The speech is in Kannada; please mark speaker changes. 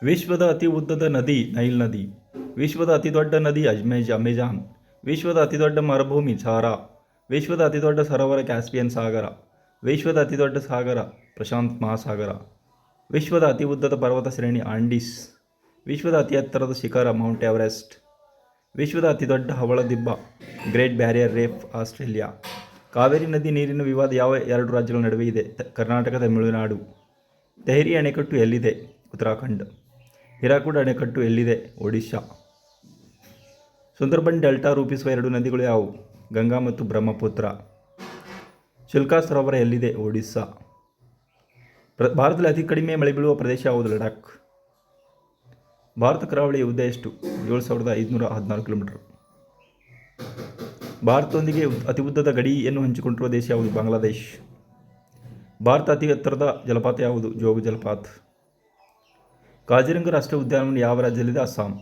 Speaker 1: ವಿಶ್ವದ ಅತಿ ಉದ್ದದ ನದಿ ನೈಲ್ ನದಿ. ವಿಶ್ವದ ಅತಿದೊಡ್ಡ ನದಿ ಅಮೆಜಾನ್. ವಿಶ್ವದ ಅತಿದೊಡ್ಡ ಮರುಭೂಮಿ ಸಹಾರಾ. ವಿಶ್ವದ ಅತಿದೊಡ್ಡ ಸರೋವರ ಕ್ಯಾಸ್ಪಿಯನ್ ಸಾಗರ. ವಿಶ್ವದ ಅತಿದೊಡ್ಡ ಸಾಗರ ಪ್ರಶಾಂತ್ ಮಹಾಸಾಗರ. ವಿಶ್ವದ ಅತಿ ಉದ್ದದ ಪರ್ವತ ಶ್ರೇಣಿ ಆಂಡೀಸ್. ವಿಶ್ವದ ಅತಿ ಎತ್ತರದ ಶಿಖರ ಮೌಂಟ್ ಎವರೆಸ್ಟ್. ವಿಶ್ವದ ಅತಿದೊಡ್ಡ ಹವಳದಿಬ್ಬ Great Barrier Reef Australia. Kaveri ನದಿ ನೀರಿನ ವಿವಾದ ಯಾವ ಎರಡು ರಾಜ್ಯಗಳ ನಡುವೆ ಇದೆ? ಕರ್ನಾಟಕ, ತಮಿಳುನಾಡು. ತೆಹರಿ ಅಣೆಕಟ್ಟು ಎಲ್ಲಿದೆ? ಉತ್ತರಾಖಂಡ್. ಹಿರಾಕುಡ್ ಅಣೆಕಟ್ಟು ಎಲ್ಲಿದೆ? ಒಡಿಶಾ. ಸುಂದರ್ಬನ್ ಡೆಲ್ಟಾ ರೂಪಿಸುವ ಎರಡು ನದಿಗಳು ಯಾವುವು? ಗಂಗಾ ಮತ್ತು ಬ್ರಹ್ಮಪುತ್ರ. ಚಿಲ್ಕಾ ಸರೋವರ ಎಲ್ಲಿದೆ? ಒಡಿಸ್ಸಾ. ಭಾರತದಲ್ಲಿ ಅತಿ ಕಡಿಮೆ ಮಳೆ ಬೀಳುವ ಪ್ರದೇಶ ಯಾವುದು? ಲಡಾಖ್. ಭಾರತ ಕರಾವಳಿಯ ಉದ್ದ ಎಷ್ಟು? 7514 ಕಿಲೋಮೀಟರ್. ಭಾರತದೊಂದಿಗೆ ಅತಿ ಉದ್ದದ ಗಡಿಯನ್ನು ಹಂಚಿಕೊಂಡಿರುವ ದೇಶ ಯಾವುದು? ಬಾಂಗ್ಲಾದೇಶ್. ಭಾರತ ಅತಿ ಎತ್ತರದ ಜಲಪಾತ ಯಾವುದು? ಜೋಗ ಜಲಪಾತ. ಕಾಜಿರಂಗ ರಾಷ್ಟ್ರೀಯ ಉದ್ಯಾನವನ ಯಾವ ರಾಜ್ಯದಲ್ಲಿದೆ? ಅಸ್ಸಾಂ.